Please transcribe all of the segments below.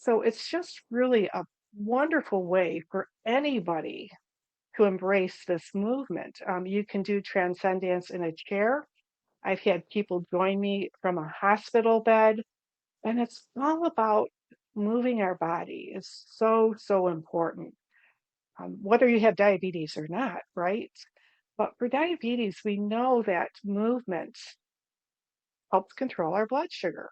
So it's just really a wonderful way for anybody to embrace this movement. You can do transcendence in a chair. I've had people join me from a hospital bed, and it's all about moving our body is so important. Whether you have diabetes or not, right? But for diabetes, we know that movement helps control our blood sugar.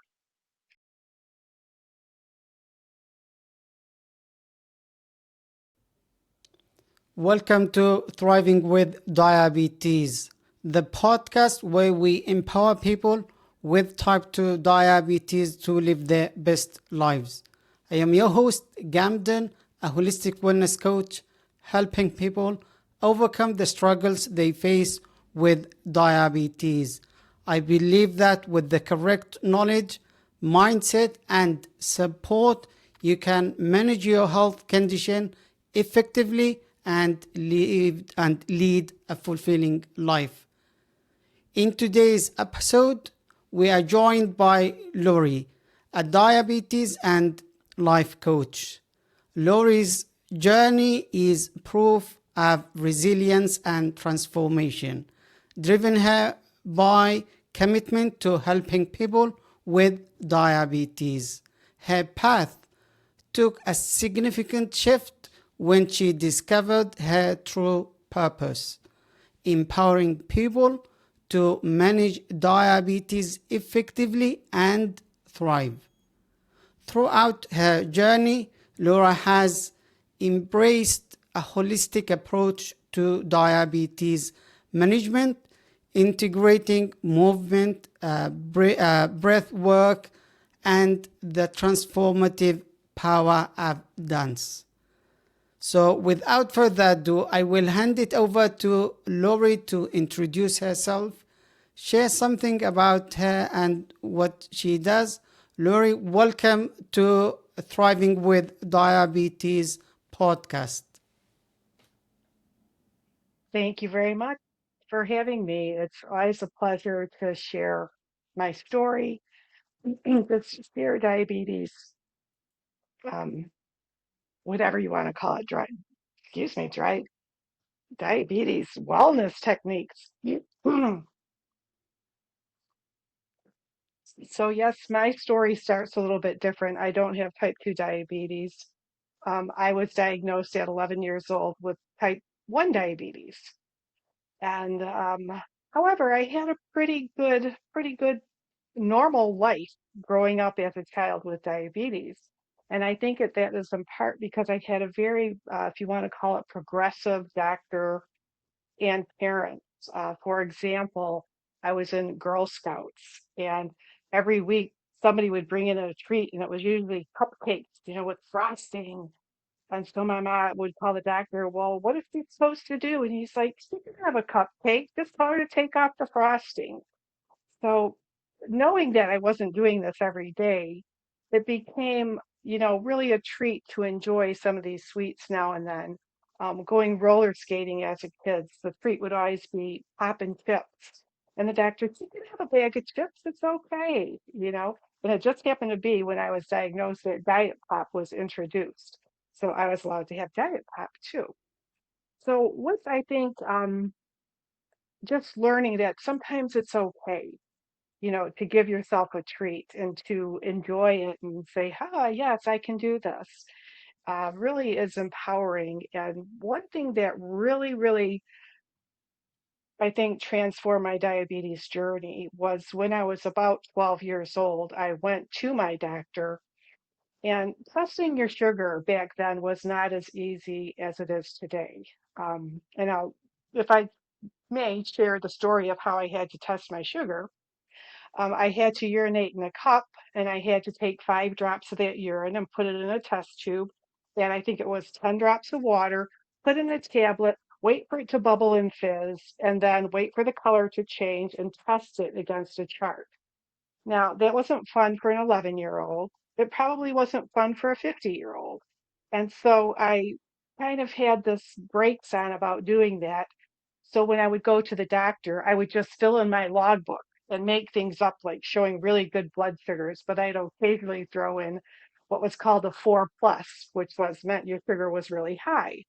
Welcome to Thriving with Diabetes, the podcast where we empower people with type 2 diabetes to live their best lives. I am your host, Gamden, a holistic wellness coach, helping people overcome the struggles they face with diabetes. I believe that with the correct knowledge, mindset, and support, you can manage your health condition effectively and lead a fulfilling life. In today's episode, we are joined by Lori, a diabetes and life coach. Lori's journey is proof of resilience and transformation, driven her by commitment to helping people with diabetes. Her path took a significant shift when she discovered her true purpose, empowering people to manage diabetes effectively and thrive. Throughout her journey, Laura has embraced a holistic approach to diabetes management, integrating movement, breath work, and the transformative power of dance. So, without further ado, I will hand it over to Lori to introduce herself, share something about her and what she does. Lori, welcome to Thriving with Diabetes podcast. Thank you very much for having me. It's always a pleasure to share my story. It's share diabetes, um, whatever you want to call it, dry diabetes wellness techniques. So yes, my story starts a little bit different. I don't have type 2 diabetes. I was diagnosed at 11 years old with type 1 diabetes. And however, I had a pretty good normal life growing up as a child with diabetes. And I think that is in part because I had a very, if you want to call it progressive doctor and parents. For example, I was in Girl Scouts, and every week somebody would bring in a treat, and it was usually cupcakes, with frosting. And so my mom would call the doctor, well, what is she supposed to do? And he's like, she can have a cupcake, just tell her to take off the frosting. So knowing that I wasn't doing this every day, it became, really a treat to enjoy some of these sweets now and then. Going roller skating as a kid, the treat would always be pop and chips. And the doctor, you can have a bag of chips, it's okay. And it just happened to be when I was diagnosed that Diet Pop was introduced. So I was allowed to have Diet Pop too. So with, I think, just learning that sometimes it's okay to give yourself a treat and to enjoy it and say, yes, I can do this, really is empowering. And one thing that really, I think, transformed my diabetes journey was when I was about 12 years old, I went to my doctor, and testing your sugar back then was not as easy as it is today. And if I may share the story of how I had to test my sugar. I had to urinate in a cup, and I had to take 5 drops of that urine and put it in a test tube. And I think it was 10 drops of water, put in a tablet, wait for it to bubble and fizz, and then wait for the color to change and test it against a chart. Now, that wasn't fun for an 11-year-old. It probably wasn't fun for a 50-year-old. And so I kind of had this brakes on about doing that. So when I would go to the doctor, I would just fill in my logbook and make things up like showing really good blood sugars, but I'd occasionally throw in what was called a 4 plus, which was meant your sugar was really high.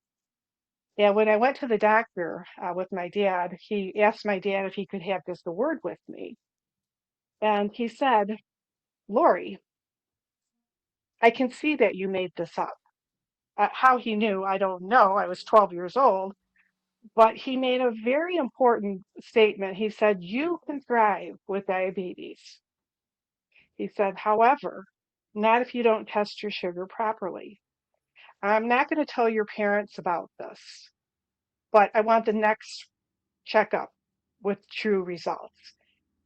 And when I went to the doctor with my dad, he asked my dad if he could have just a word with me. And he said, Lori, I can see that you made this up. How he knew, I don't know. I was 12 years old. But he made a very important statement. He said, you can thrive with diabetes. He said, however, not if you don't test your sugar properly. I'm not going to tell your parents about this, but I want the next checkup with true results.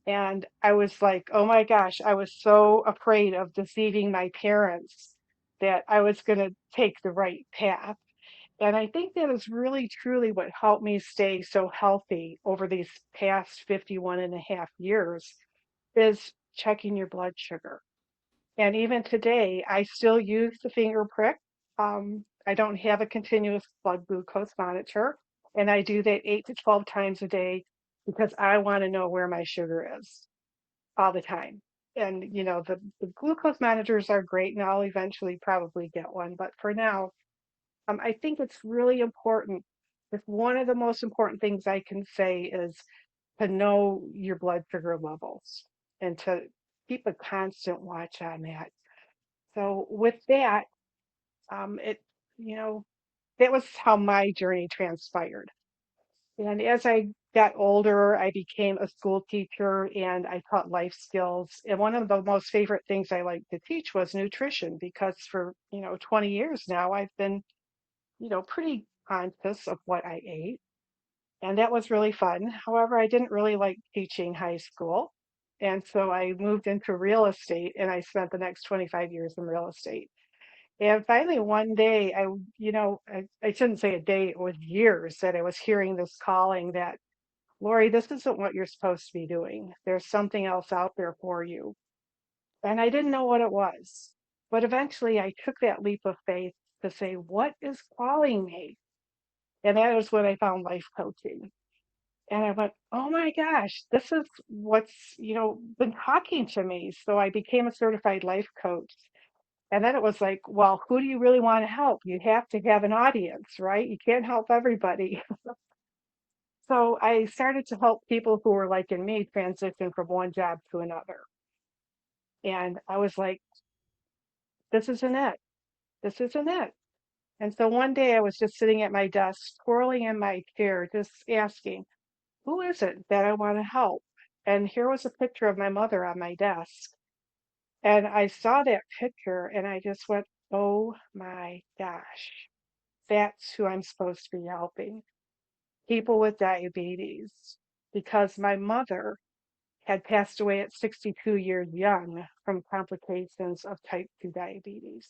And I was like, oh my gosh, I was so afraid of deceiving my parents that I was going to take the right path. And I think that is really truly what helped me stay so healthy over these past 51 and a half years is checking your blood sugar. And even today, I still use the finger prick. I don't have a continuous blood glucose monitor, and I do that 8 to 12 times a day because I want to know where my sugar is all the time. And, the glucose monitors are great, and I'll eventually probably get one. But for now, I think it's really important. It's one of the most important things I can say is to know your blood sugar levels and to keep a constant watch on that. So with that, it, you know, that was how my journey transpired. And as I got older, I became a school teacher and I taught life skills. And one of the most favorite things I like to teach was nutrition because for, 20 years now, I've been, pretty conscious of what I ate. And that was really fun. However, I didn't really like teaching high school. And so I moved into real estate and I spent the next 25 years in real estate. And finally, one day, I shouldn't say a day, it was years that I was hearing this calling that, Lori, this isn't what you're supposed to be doing. There's something else out there for you. And I didn't know what it was. But eventually, I took that leap of faith to say, what is calling me? And that is when I found life coaching. And I went, oh my gosh, this is what's, been talking to me. So I became a certified life coach. And then it was like, well, who do you really want to help? You have to have an audience, right? You can't help everybody. So I started to help people who were like in me transition from one job to another. And I was like, this isn't it. This isn't it. And so one day I was just sitting at my desk, twirling in my chair, just asking, who is it that I want to help? And here was a picture of my mother on my desk. And I saw that picture and I just went, oh my gosh, that's who I'm supposed to be helping. People with diabetes. Because my mother had passed away at 62 years young from complications of type 2 diabetes.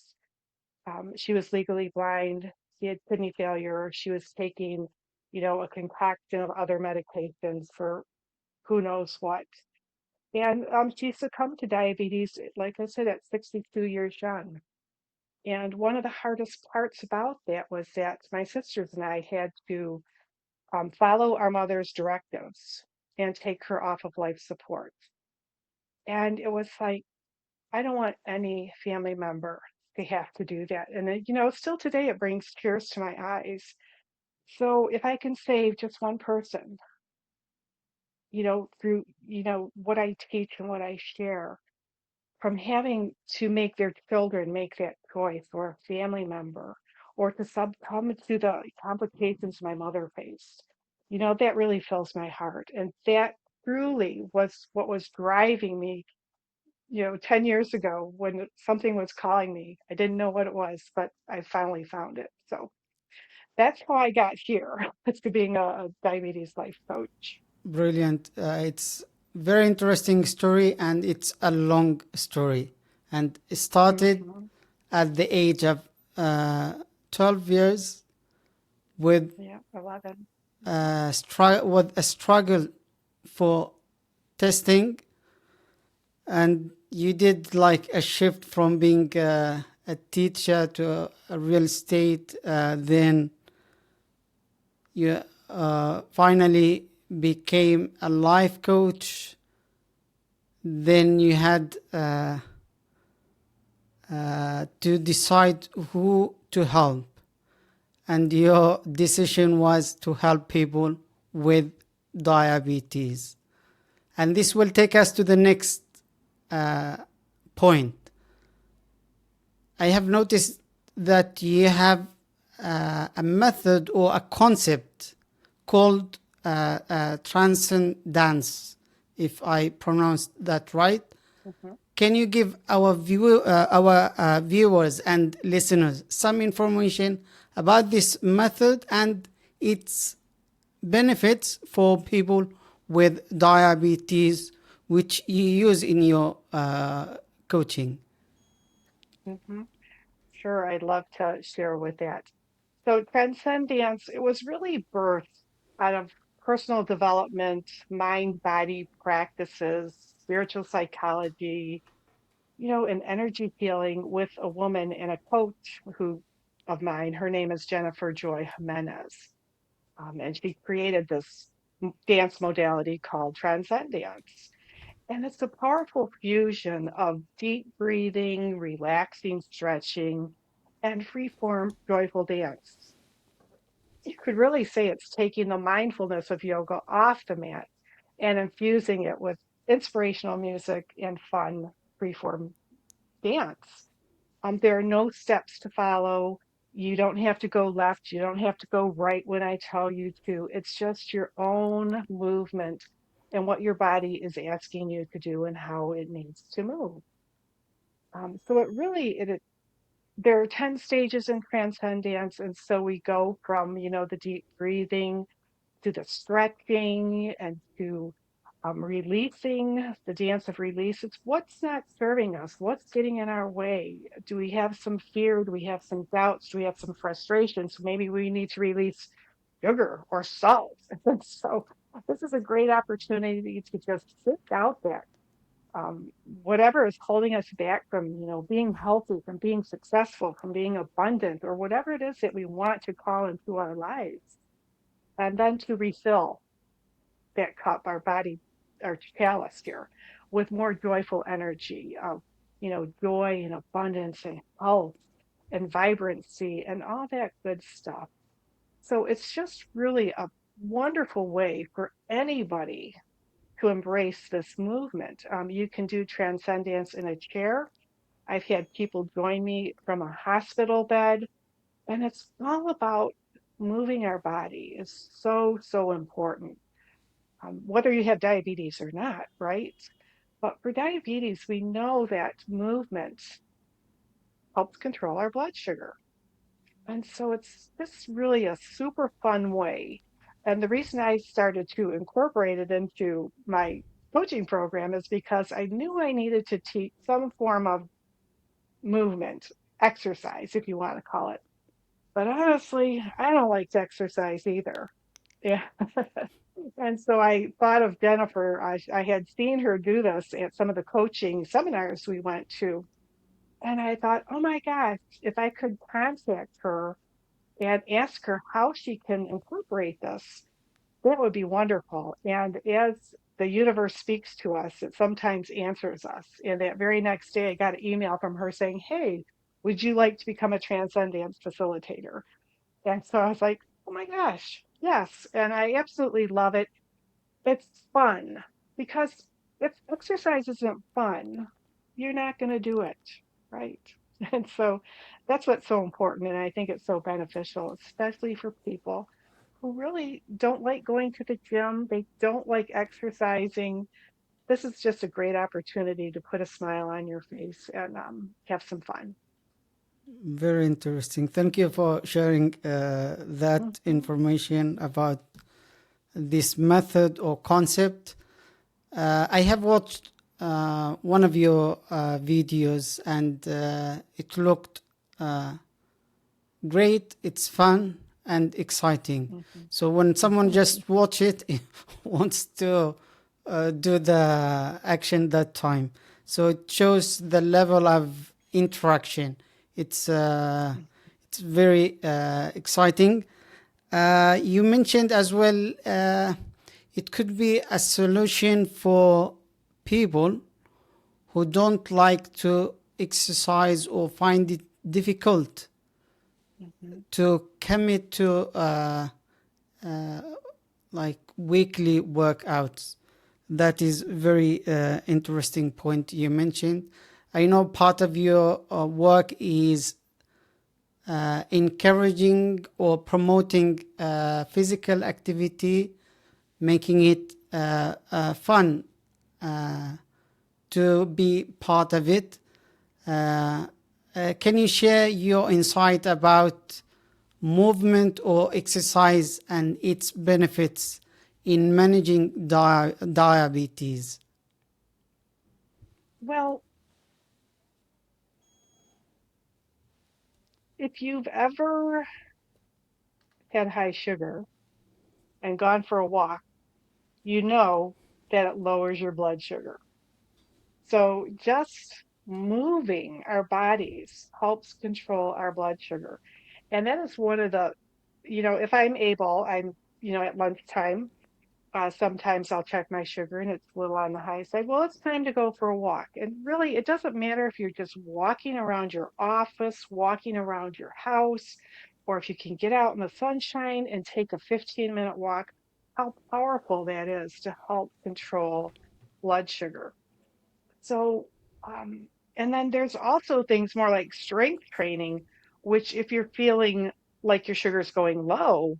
She was legally blind. She had kidney failure. She was taking, a concoction of other medications for who knows what. And she succumbed to diabetes, like I said, at 62 years young. And one of the hardest parts about that was that my sisters and I had to follow our mother's directives and take her off of life support. And it was like, I don't want any family member to have to do that. And, still today it brings tears to my eyes. So if I can save just one person, through, what I teach and what I share, from having to make their children make that choice or a family member or to succumb to the complications my mother faced. That really fills my heart. And that truly was what was driving me, 10 years ago when something was calling me. I didn't know what it was, but I finally found it. So that's how I got here to being a diabetes life coach. Brilliant. It's very interesting story and it's a long story. And it started Hmm. at the age of uh, 12 years with, Yeah, 11. Hmm. with a struggle for testing. And you did like a shift from being a teacher to a real estate. Then you finally became a life coach. Then you had to decide who to help, and your decision was to help people with diabetes. And this will take us to the next uh, point. I have noticed that you have a method or a concept called transcendence, if I pronounced that right. Mhm. Can you give our viewers and listeners some information about this method and its benefits for people with diabetes, which you use in your coaching? Mhm. Sure, I'd love to share with that. So transcendence, it was really birthed out of personal development, mind-body practices, spiritual psychology, and energy healing with a woman and a coach who of mine. Her name is Jennifer Joy Jimenez. And she created this dance modality called transcendence. And it's a powerful fusion of deep breathing, relaxing stretching, and free-form joyful dance. You could really say it's taking the mindfulness of yoga off the mat and infusing it with inspirational music and fun free-form dance. There are no steps to follow. You don't have to go left. You don't have to go right when I tell you to. It's just your own movement and what your body is asking you to do and how it needs to move. So there are 10 stages in transcendence. And so we go from, the deep breathing to the stretching and to releasing, the dance of release. It's what's not serving us, what's getting in our way. Do we have some fear? Do we have some doubts? Do we have some frustrations? Maybe we need to release sugar or salt. So this is a great opportunity to just sit out that. Whatever is holding us back from, being healthy, from being successful, from being abundant, or whatever it is that we want to call into our lives, and then to refill that cup, our body, our chalice here, with more joyful energy of, joy and abundance and health and vibrancy and all that good stuff. So it's just really a wonderful way for anybody to embrace this movement. You can do transcendence in a chair. I've had people join me from a hospital bed, and it's all about moving our body is so, so important, whether you have diabetes or not, right? But for diabetes, we know that movement helps control our blood sugar. And so it's just really a super fun way. And the reason I started to incorporate it into my coaching program is because I knew I needed to teach some form of movement, exercise, if you want to call it. But honestly, I don't like to exercise either. Yeah. And so I thought of Jennifer. I had seen her do this at some of the coaching seminars we went to. And I thought, oh my gosh, if I could contact her and ask her how she can incorporate this, that would be wonderful. And as the universe speaks to us, it sometimes answers us. And that very next day, I got an email from her saying, hey, would you like to become a transcendence facilitator? And so I was like, oh my gosh, yes. And I absolutely love it. It's fun because if exercise isn't fun, you're not going to do it, right? And so that's what's so important. And I think it's so beneficial, especially for people who really don't like going to the gym. They don't like exercising. This is just a great opportunity to put a smile on your face and have some fun. Very interesting. Thank you for sharing that Mhm. information about this method or concept. I have watched one of your videos, and it looked uh, great. It's fun and exciting. Mhm. So when someone just watch it, wants to do the action that time. So it shows the level of interaction. It's uh, it's very exciting. You mentioned as well it could be a solution for people who don't like to exercise or find it difficult Mhm. to commit to uh, like weekly workouts. That is very interesting point you mentioned. I know part of your work is encouraging or promoting physical activity, making it fun uh, to be part of it. Uh, can you share your insight about movement or exercise and its benefits in managing diabetes? Well, if you've ever had high sugar and gone for a walk, you know that it lowers your blood sugar. So just moving our bodies helps control our blood sugar. And that is one of the, if I'm able, at lunchtime, sometimes I'll check my sugar and it's a little on the high side. Well, it's time to go for a walk. And really, it doesn't matter if you're just walking around your office, walking around your house, or if you can get out in the sunshine and take a 15-minute walk, how powerful that is to help control blood sugar. So, um, and then there's also things more like strength training, which if you're feeling like your sugar's going low,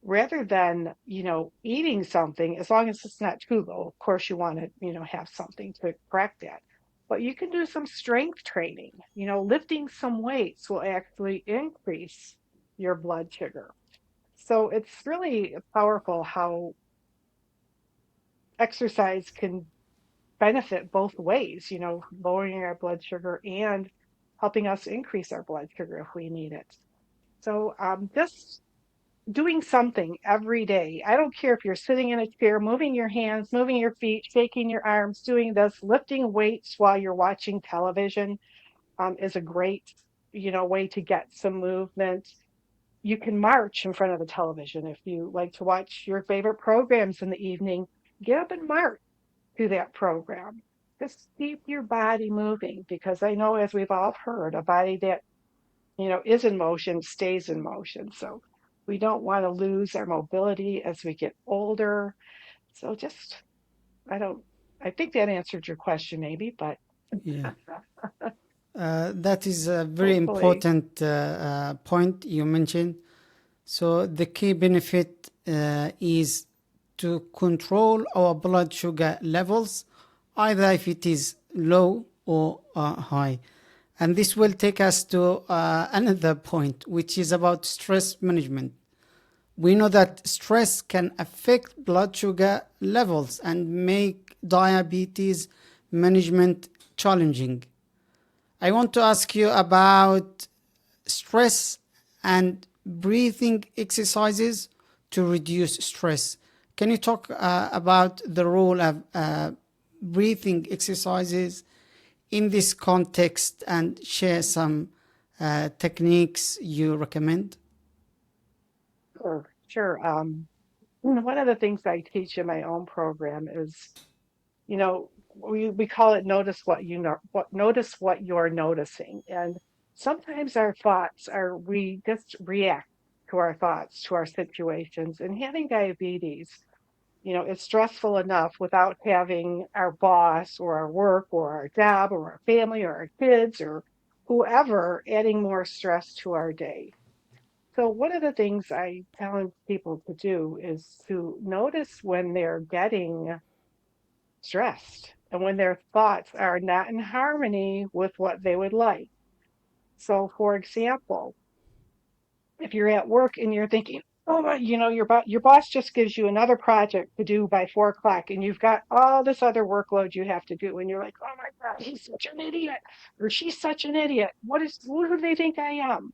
rather than, eating something, as long as it's not too low, of course you want to, have something to correct that. But you can do some strength training. Lifting some weights will actually increase your blood sugar. So it's really powerful how exercise can benefit both ways, lowering our blood sugar and helping us increase our blood sugar if we need it. So just doing something every day. I don't care if you're sitting in a chair, moving your hands, moving your feet, shaking your arms, doing this, lifting weights while you're watching television is a great, way to get some movement. You can march in front of the television if you like to watch your favorite programs in the evening. Get up and march to that program. Just keep your body moving because I know, as we've all heard, a body that is in motion stays in motion. So we don't want to lose our mobility as we get older. So just, I don't, I think that answered your question, maybe, but Yeah. That is a very hopefully, important point you mentioned. So the key benefit is to control our blood sugar levels, either if it is low or high. And this will take us to another point, which is about stress management. We know that stress can affect blood sugar levels and make diabetes management challenging. I want to ask you about stress and breathing exercises to reduce stress. Can you talk about the role of breathing exercises in this context and share some techniques you recommend? sure. One of the things I teach in my own program is, we call it notice what you know, notice what you're noticing. And sometimes our thoughts are, we just react to our thoughts, to our situations. And having diabetes, it's stressful enough without having our boss or our work or our job or our family or our kids or whoever adding more stress to our day. So one of the things I challenge people to do is to notice when they're getting stressed and when their thoughts are not in harmony with what they would like. So, for example, if you're at work and you're thinking, oh, your boss just gives you another project to do by 4 o'clock, and you've got all this other workload you have to do, and you're like, oh my God, he's such an idiot, or she's such an idiot. Who do they think I am?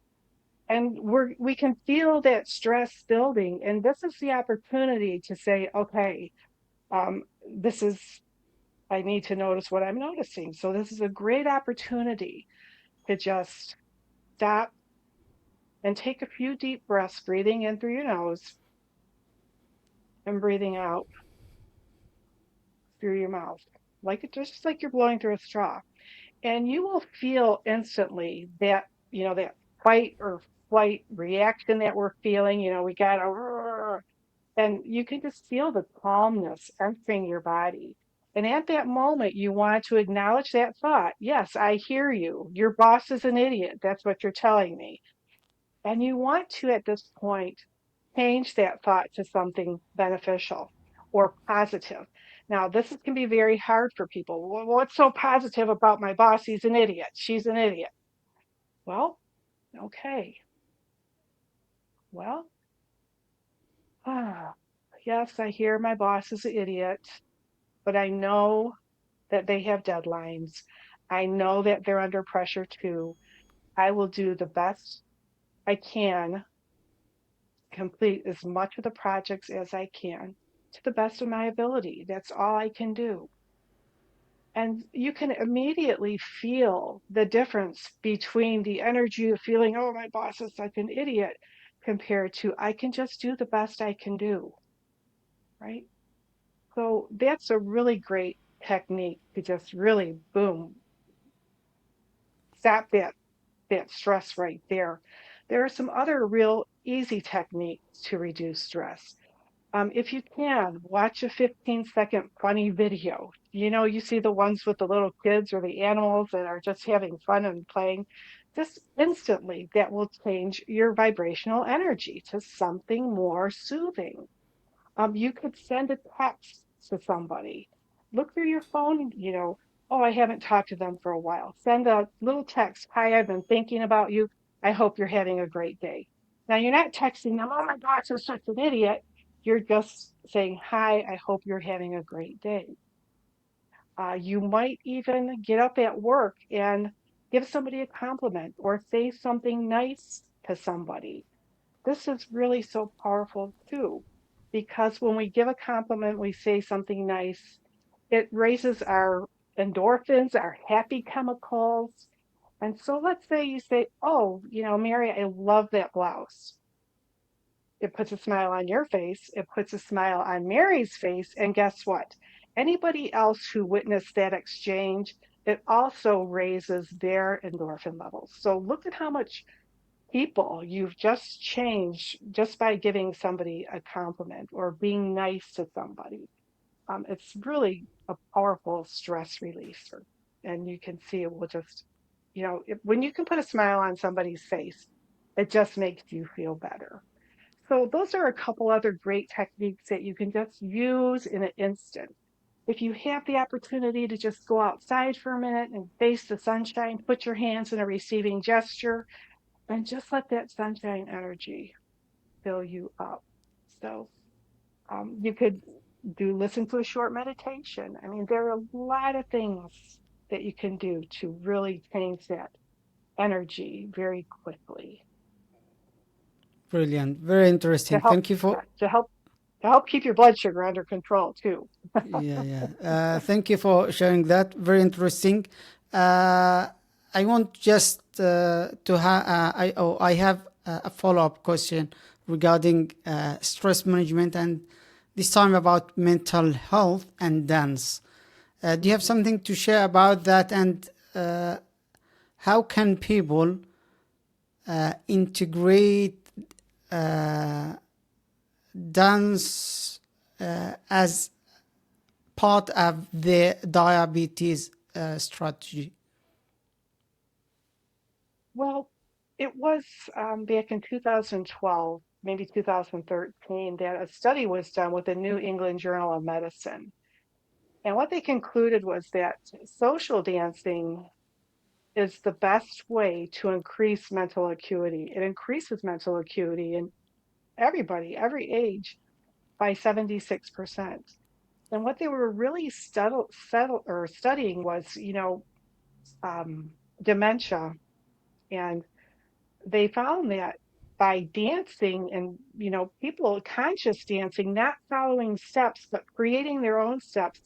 And we can feel that stress building, and this is the opportunity to say, okay, this is I need to notice what I'm noticing. So this is a great opportunity to just stop and take a few deep breaths, breathing in through your nose and breathing out through your mouth. Just like you're blowing through a straw. And you will feel instantly that, that fight or flight reaction that we're feeling. We got to, and you can just feel the calmness entering your body. And at that moment, you want to acknowledge that thought. Yes, I hear you. Your boss is an idiot. That's what you're telling me. And you want to, at this point, change that thought to something beneficial or positive. Now, can be very hard for people. Well, what's so positive about my boss? He's an idiot. She's an idiot. Well, okay. Well, ah, yes, I hear my boss is an idiot, but I know that they have deadlines. I know that they're under pressure too. I will do the best I can, complete as much of the projects as I can to the best of my ability. That's all I can do. And you can immediately feel the difference between the energy of feeling, oh, my boss is such an idiot, compared to, I can just do the best I can do, right? So that's a really great technique to just really, boom, stop that stress right there. There are some other real easy techniques to reduce stress. If you can, watch a 15-second funny video. You see the ones with the little kids or the animals that are just having fun and playing. Just instantly, that will change your vibrational energy to something more soothing. You could send a text to somebody. Look through your phone, oh, I haven't talked to them for a while. Send a little text. Hi, I've been thinking about you. I hope you're having a great day. Now, you're not texting them, oh my gosh, you're such an idiot. You're just saying, hi, I hope you're having a great day. You might even get up at work and give somebody a compliment or say something nice to somebody. This is really so powerful too, because when we give a compliment, we say something nice, it raises our endorphins, our happy chemicals. And so let's say you say, oh, Mary, I love that blouse. It puts a smile on your face, it puts a smile on Mary's face. And guess what? Anybody else who witnessed that exchange, it also raises their endorphin levels. So look at how much people you've just changed just by giving somebody a compliment or being nice to somebody. It's really a powerful stress releaser. And you can see it will just, when you can put a smile on somebody's face, it just makes you feel better. So, those are a couple other great techniques that you can just use in an instant. If you have the opportunity to just go outside for a minute and face the sunshine, put your hands in a receiving gesture, and just let that sunshine energy fill you up. So you could listen to a short meditation. I mean, there are a lot of things that you can do to really change that energy very quickly Brilliant. Very to interesting. help, Thank you yeah, for to help keep your blood sugar under control too. yeah, yeah. Thank you for sharing that. Very interesting. Uh, I want just to have I have a follow-up question regarding stress management and this time about mental health and dance. Do you have Mhm. something to share about that? And how can people integrate uh, dance as part of the diabetes strategy? Well, it was back in 2012, maybe 2013, that a study was done with the New England Journal of Medicine. And what they concluded was that social dancing is the best way to increase mental acuity. It increases mental acuity in everybody, every age, by 76%. And what they were really studying was, um, dementia. And they found that by dancing and, people conscious dancing, not following steps, but creating their own steps,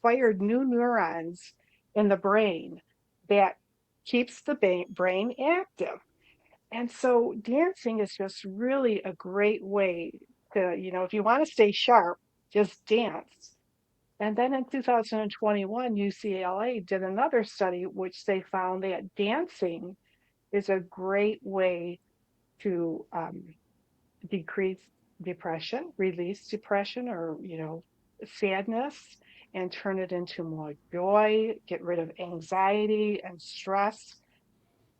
fired new neurons in the brain that keeps the brain active. And so dancing is just really a great way to, if you want to stay sharp, just dance. And then in 2021, UCLA did another study which they found that dancing is a great way to decrease depression, release depression or, sadness, and turn it into more joy, get rid of anxiety and stress.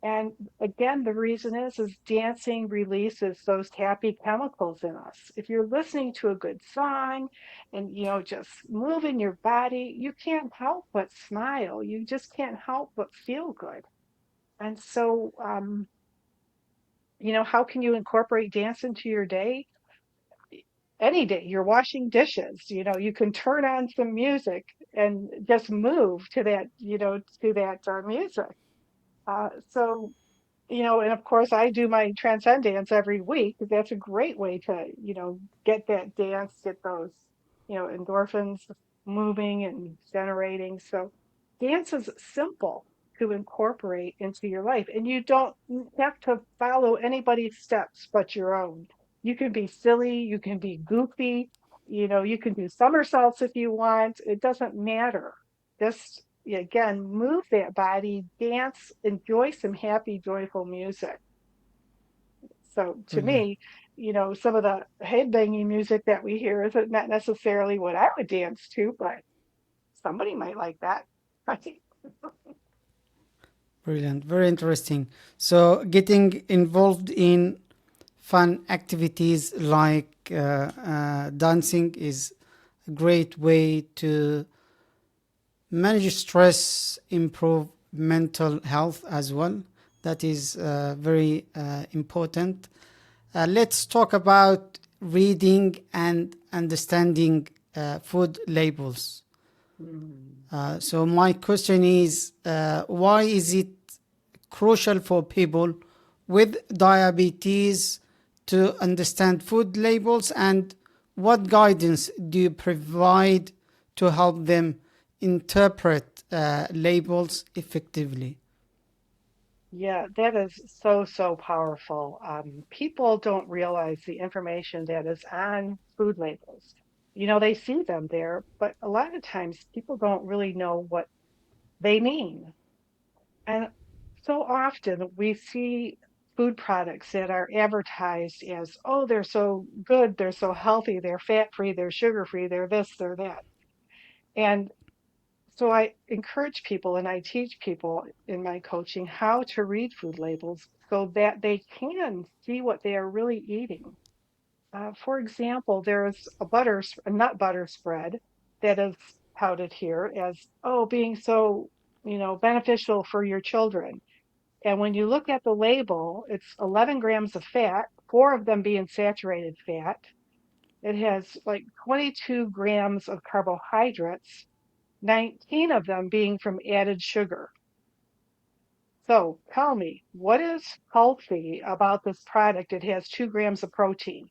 And again, the reason is dancing releases those happy chemicals in us. If you're listening to a good song and just moving your body, you can't help but smile. You just can't help but feel good. And so, how can you incorporate dance into your day? Any day. You're washing dishes, you can turn on some music and just move to that, music. So and of course, I do my transcend dance every week. That's a great way to, get that dance, get those, endorphins moving and generating. So dance is simple to incorporate into your life, and you don't have to follow anybody's steps but your own. You can be silly, you can be goofy, you can do somersaults if you want. It doesn't matter. Just again, move that body, dance, enjoy some happy, joyful music. So to Brilliant. me, some of the headbanging music that we hear isn't not necessarily what I would dance to, but somebody might like that. Right? Brilliant. Very interesting. So, getting involved in fun activities like dancing is a great way to manage stress, improve mental health as well. That is very important. Let's talk about reading and understanding food labels. Mm. So my question is, why is it crucial for people with diabetes to understand food labels, and what guidance do you provide to help them interpret labels effectively? Yeah, that is so, so powerful. People don't realize the information that is on food labels. They see them there, but a lot of times people don't really know what they mean. And so often we see food products that are advertised as, oh, they're so good, they're so healthy, they're fat-free, they're sugar-free, they're this, they're that. And so I encourage people and I teach people in my coaching how to read food labels so that they can see what they are really eating. For example, there's a nut butter spread that is touted here as, oh, being so, beneficial for your children. And when you look at the label, it's 11 grams of fat, four of them being saturated fat. It has like 22 grams of carbohydrates, 19 of them being from added sugar. So tell me, what is healthy about this product? It has 2 grams of protein.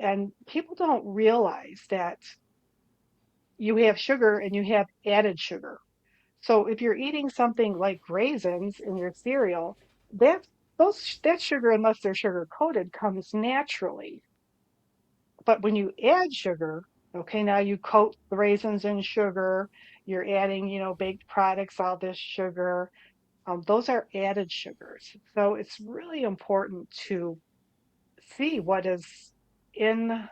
And people don't realize that you have sugar and you have added sugar. So if you're eating something like raisins in your cereal, that that sugar, unless they're sugar coated, comes naturally. But when you add sugar, okay, now you coat the raisins in sugar, you're adding, baked products, all this sugar. Those are added sugars. So it's really important to see what is in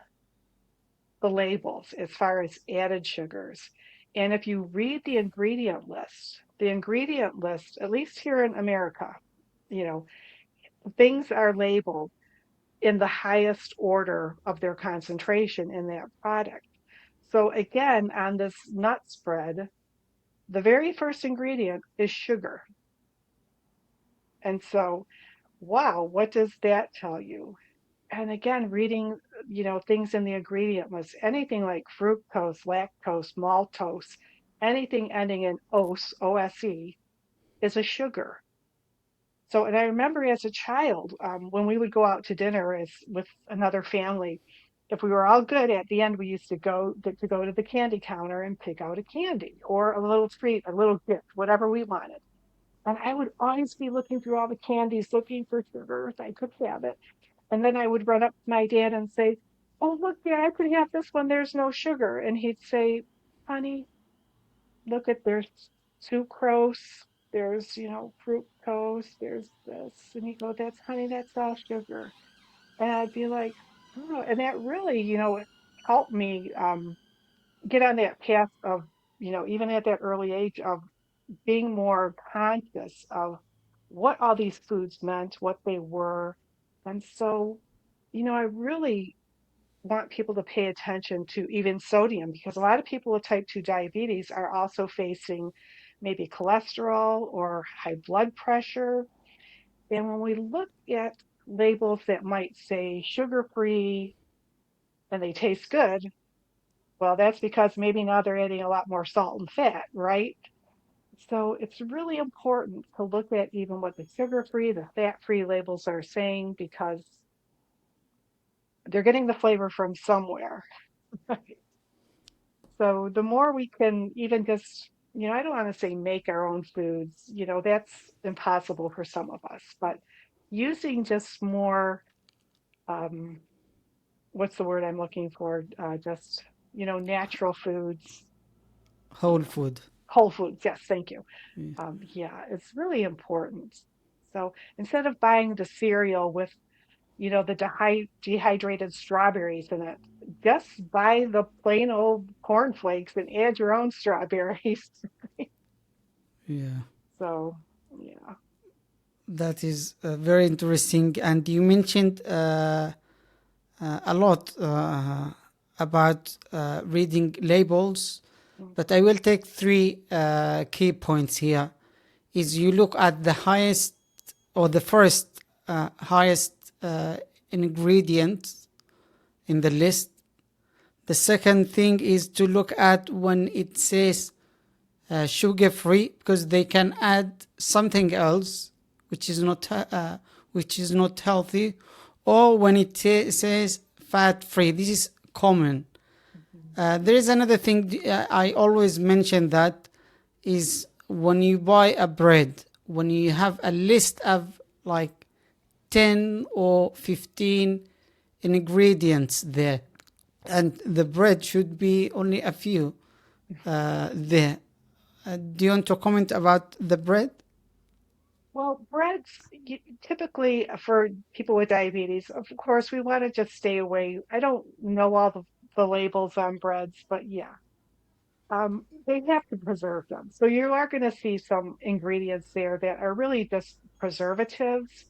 the labels as far as added sugars. And if you read the ingredient list, at least here in America, you know, things are labeled in the highest order of their concentration in that product. So again, on this nut spread, the very first ingredient is sugar. And so, wow, what does that tell you? And again, reading, things in the ingredient list, anything like fructose, lactose, maltose, anything ending in ose, O-S-E, is a sugar. So, and I remember as a child, when we would go out to dinner as with another family, if we were all good at the end, we used to go to the candy counter and pick out a candy or a little treat, a little gift, whatever we wanted. And I would always be looking through all the candies, looking for sugar if I could have it. And then I would run up to my dad and say, oh, look, yeah, I could have this one. There's no sugar. And he'd say, honey, look at there's sucrose, there's, fructose, there's this. And he'd go, that's honey, that's all sugar. And I'd be like, oh, and that really, it helped me get on that path of, even at that early age of being more conscious of what all these foods meant, what they were. And so, I really want people to pay attention to even sodium because a lot of people with type 2 diabetes are also facing maybe cholesterol or high blood pressure. And when we look at labels that might say sugar free and they taste good, well, that's because maybe now they're adding a lot more salt and fat, right? So it's really important to look at even what the sugar free, the fat free labels are saying because they're getting the flavor from somewhere. So the more we can even just, I don't want to say make our own foods, that's impossible for some of us, but using just more, um, what's the word I'm looking for? Just, natural foods, Whole food. whole foods. Yes, thank you. Yeah. Yeah, it's really important. So instead of buying the cereal with, the dehydrated strawberries in it, just buy the plain old cornflakes and add your own strawberries. Yeah. So, yeah. That is very interesting. And you mentioned a lot about reading labels, Mm, but I will take three key points here. Is you look at the highest or the first highest ingredient in the list. The second thing is to look at when it says sugar free because they can add something else which is not healthy, or when it says fat free. This is common. mhm. There is another thing I always mention that is when you buy a bread, when you have a list of like 10 or 15 ingredients there, and the bread should be only a few there. Do you want to comment about the bread? Well, breads, typically for people with diabetes, of course, we want to just stay away. I don't know all the labels on breads, but yeah, they have to preserve them. So you are going to see some ingredients there that are really just preservatives.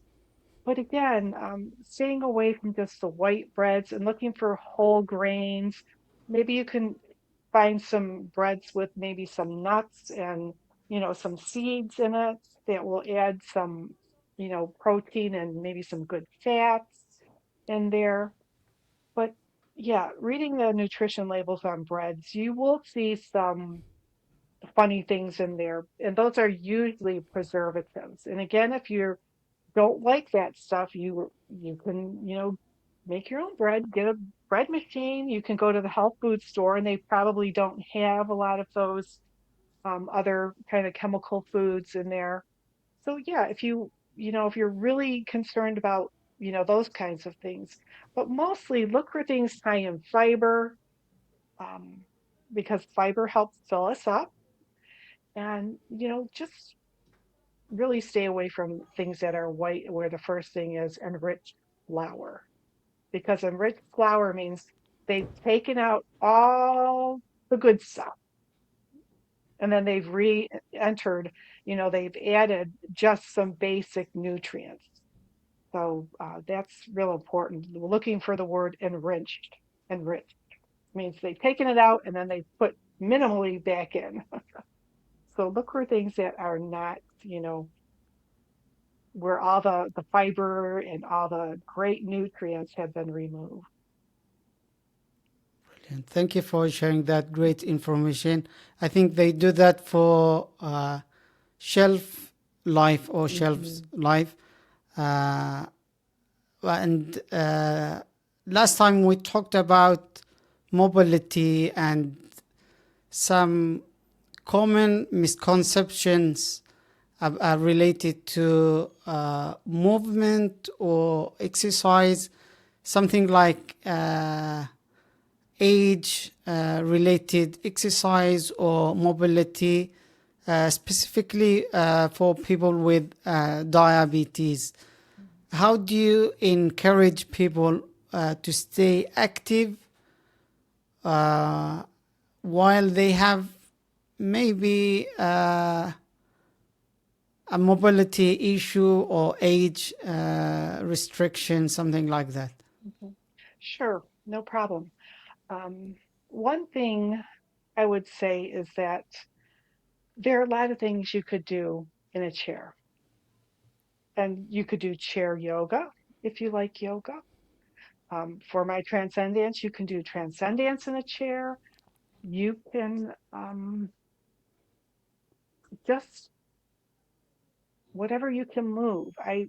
But again, staying away from just the white breads and looking for whole grains. Maybe you can find some breads with maybe some nuts and, some seeds in it that will add some, protein and maybe some good fats in there. But yeah, reading the nutrition labels on breads, you will see some funny things in there, and those are usually preservatives. And again, if you don't like that stuff, you can, make your own bread, get a bread machine. You can go to the health food store and they probably don't have a lot of those other kind of chemical foods in there. So yeah, if you're really concerned about, those kinds of things, but mostly look for things high in fiber, um, because fiber helps fill us up and, just really stay away from things that are white, where the first thing is enriched flour, because enriched flour means they've taken out all the good stuff and then they've re-entered, they've added just some basic nutrients. So that's real important. Looking for the word enriched. Enriched means they've taken it out and then they put minimally back in. So look for things that are not, where all the fiber and all the great nutrients have been removed. And thank you for sharing that great information. I think they do that for shelf life or shelves Hmm. life. Uh, and last time we talked about mobility and some common misconceptions are related to movement or exercise, something like age related exercise or mobility, specifically for people with diabetes. How do you encourage people to stay active uh, while they have maybe a mobility issue or age restriction, something like that? Mhm. Sure, no problem. Um, One thing I would say is that there are a lot of things you could do in a chair. And you could do chair yoga if you like yoga. For my transcendence, you can do transcendence in a chair. You can just whatever you can move. I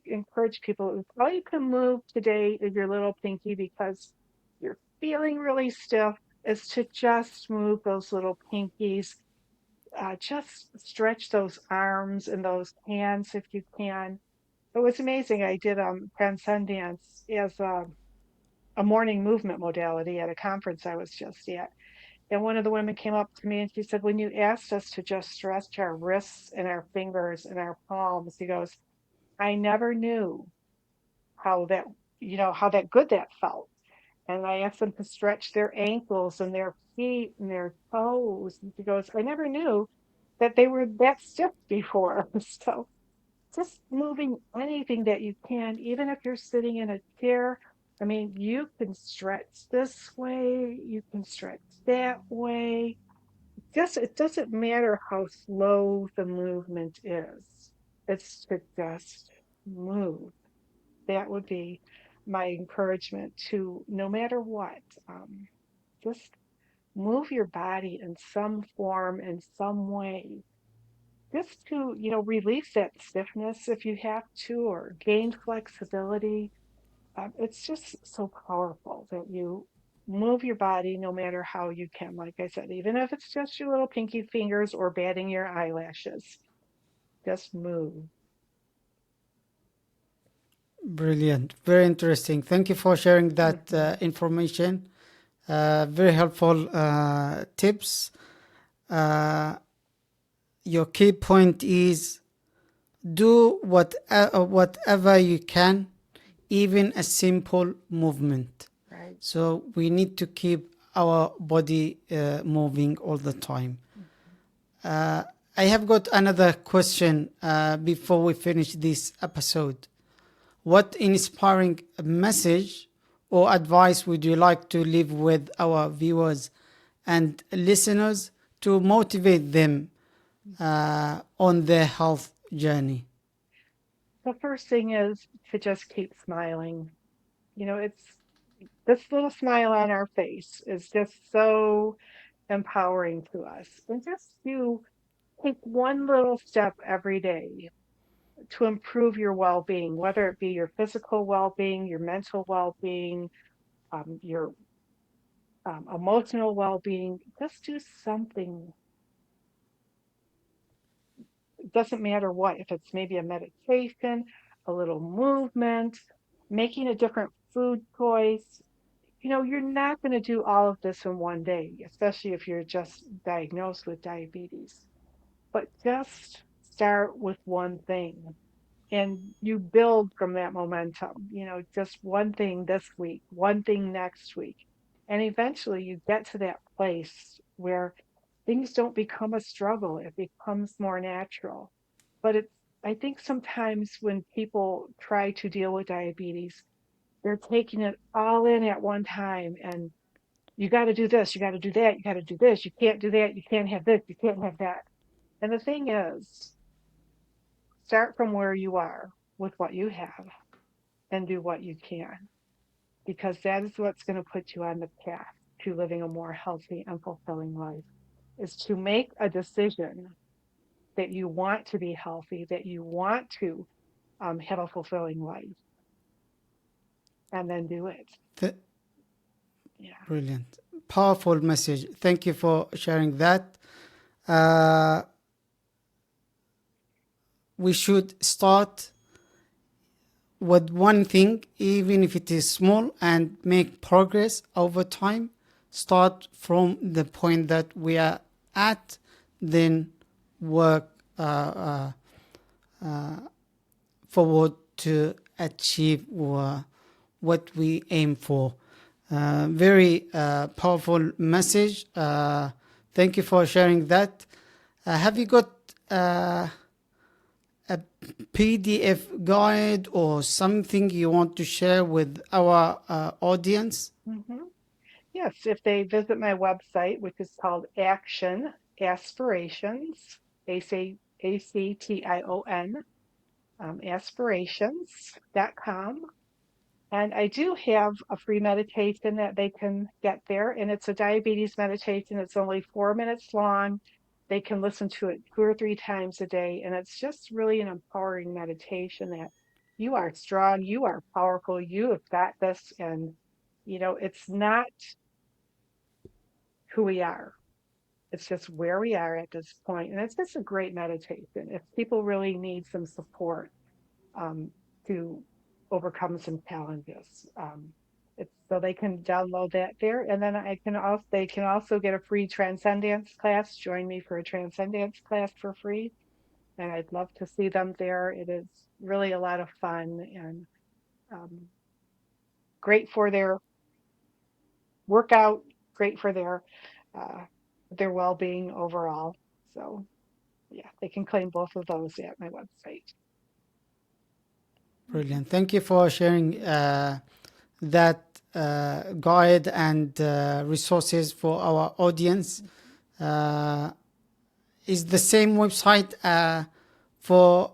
encourage people is all you can move today is your little pinky because you're feeling really stiff. Is to just move those little pinkies. Just stretch those arms and those hands if you can. It was amazing. I did transcendence as a morning movement modality at a conference I was just at. And one of the women came up to me and she said, when you asked us to just stretch our wrists and our fingers and our palms, he goes, I never knew how that, how that good that felt. And I asked them to stretch their ankles and their feet and their toes. And she goes, I never knew that they were that stiff before. So just moving anything that you can, even if you're sitting in a chair. I mean, you can stretch this way, you can stretch that way. Just it doesn't matter how slow the movement is. It's to just move. That would be my encouragement to no matter what, just move your body in some form, in some way, just to, release that stiffness if you have to, or gain flexibility. It's just so powerful that you move your body no matter how you can. Like I said, even if it's just your little pinky fingers or batting your eyelashes, just move. Brilliant. Very interesting. Thank you for sharing that Hmm. information. Very helpful tips. Uh, your key point is do whatever you can, even a simple movement. Right. So we need to keep our body moving all the time. Mhm. Uh, I have got another question before we finish this episode. What inspiring message or advice would you like to leave with our viewers and listeners to motivate them on their health journey? The first thing is to just keep smiling. It's this little smile on our face is just so empowering to us. And just to take one little step every day to improve your well being, whether it be your physical well being, your mental well being, your emotional well being. Just do something. It doesn't matter what, if it's maybe a meditation, a little movement, making a different food choice. You're not going to do all of this in one day, especially if you're just diagnosed with diabetes. But just start with one thing and you build from that momentum, just one thing this week, one thing next week. And eventually you get to that place where things don't become a struggle, it becomes more natural. But I think sometimes when people try to deal with diabetes, they're taking it all in at one time and you got to do this, you got to do that, you got to do this, you can't do that, you can't have this, you can't have that. And the thing is, start from where you are with what you have and do what you can, because that is what's going to put you on the path to living a more healthy and fulfilling life, is to make a decision that you want to be healthy, that you want to have a fulfilling life, and then do it. Th- Yeah. Brilliant. Powerful message. Thank you for sharing that. Uh, we should start with one thing, even if it is small, and make progress over time. start from the point that we are at, then work forward to achieve what we aim for. Very powerful message. Thank you for sharing that. Have you got a PDF guide or something you want to share with our audience? Hmm. Yes, if they visit my website, which is called Action Aspirations, ACTION, aspirations.com. And I do have a free meditation that they can get there, and it's a diabetes meditation. It's only 4 minutes long. They can listen to it 2 or 3 times a day, and it's just really an empowering meditation that you are strong, you are powerful, you have got this, and it's not who we are. It's just where we are at this point, and it's just a great meditation. If people really need some support, um, to overcome some challenges. It's so they can download that there, and then they can also get a free transcendence class. Join me for a transcendence class for free, and I'd love to see them there. It is really a lot of fun and um, great for their workout, great for uh, their well-being overall. So yeah, they can claim both of those at my website. Mhm. Brilliant. Thank you for sharing that guide and resources for our audience. Uh, is the same website for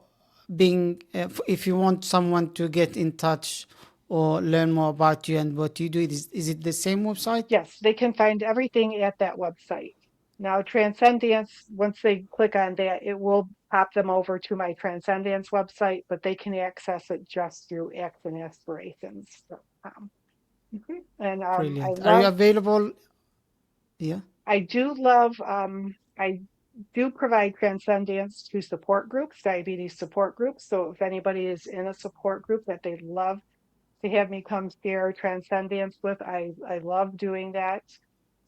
if you want someone to get in touch or learn more about you and what you do, is it the same website? Yes, they can find everything at that website. Now, Transcendence, once they click on that, it will pop them over to my Transcendence website, but they can access it just through actionaspirations.com. And Brilliant. Are you available? Yeah. I do provide Transcendence to support groups, diabetes support groups. So if anybody is in a support group that they'd love to have me come share Transcendence with, I love doing that.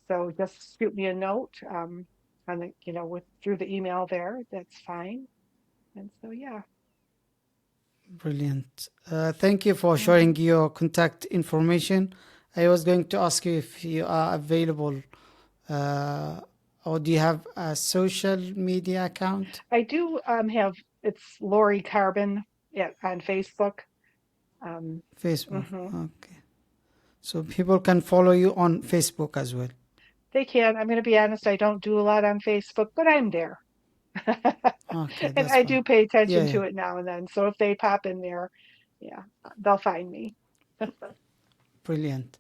So just shoot me a note on the with through the email there. That's fine. And so yeah. Brilliant. Thank you for sharing Hmm. your contact information. I was going to ask you if you are available or do you have a social media account? I do have it's Lori Carbon on Facebook. Um, Facebook. mhm. Okay. So people can follow you on Facebook as well. They can. I'm going to be honest, I don't do a lot on Facebook, but I'm there. Okay, And that's I fine. do pay Yeah, attention yeah. to it now and then. So if they pop in there, yeah, they'll find me. Brilliant.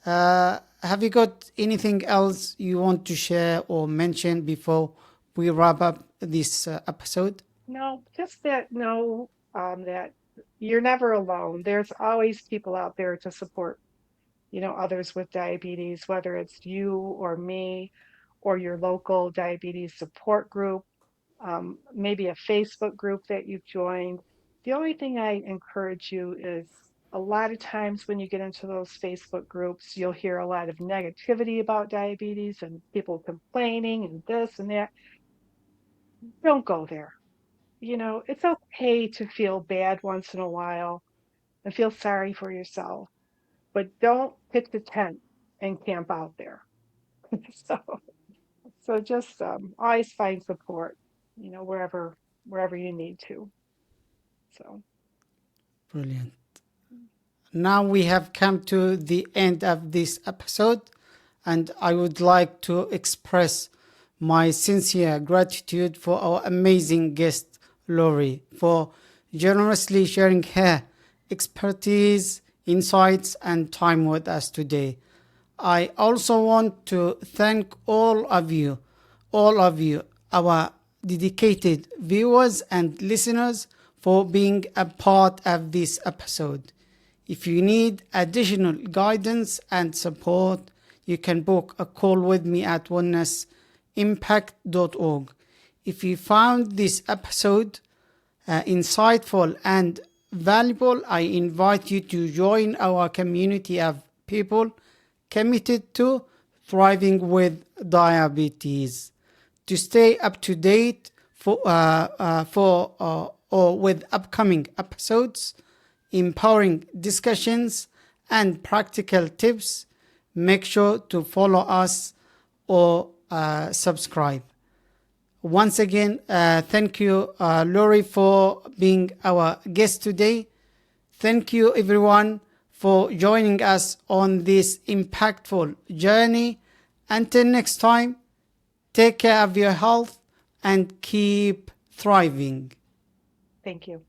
Have you got anything else you want to share or mention before we wrap up this episode? No, just that know that you're never alone. There's always people out there to support, others with diabetes, whether it's you or me or your local diabetes support group, maybe a Facebook group that you've joined. The only thing I encourage you is a lot of times when you get into those Facebook groups, you'll hear a lot of negativity about diabetes and people complaining and this and that. Don't go there. It's okay to feel bad once in a while and feel sorry for yourself, but don't pitch a tent and camp out there. so, so just always find support, wherever you need to. So, Brilliant. Now we have come to the end of this episode, and I would like to express my sincere gratitude for our amazing guest, Lori, for generously sharing her expertise, insights, and time with us today. I also want to thank all of you, our dedicated viewers and listeners, for being a part of this episode. If you need additional guidance and support, you can book a call with me at onenessimpact.org. If you found this episode insightful and valuable, I invite you to join our community of people committed to Thriving with Diabetes. To stay up to date or with upcoming episodes, empowering discussions, and practical tips, make sure to follow us or subscribe. Once again, thank you, Lori, for being our guest today. Thank you, everyone, for joining us on this impactful journey. Until next time, take care of your health and keep thriving. Thank you.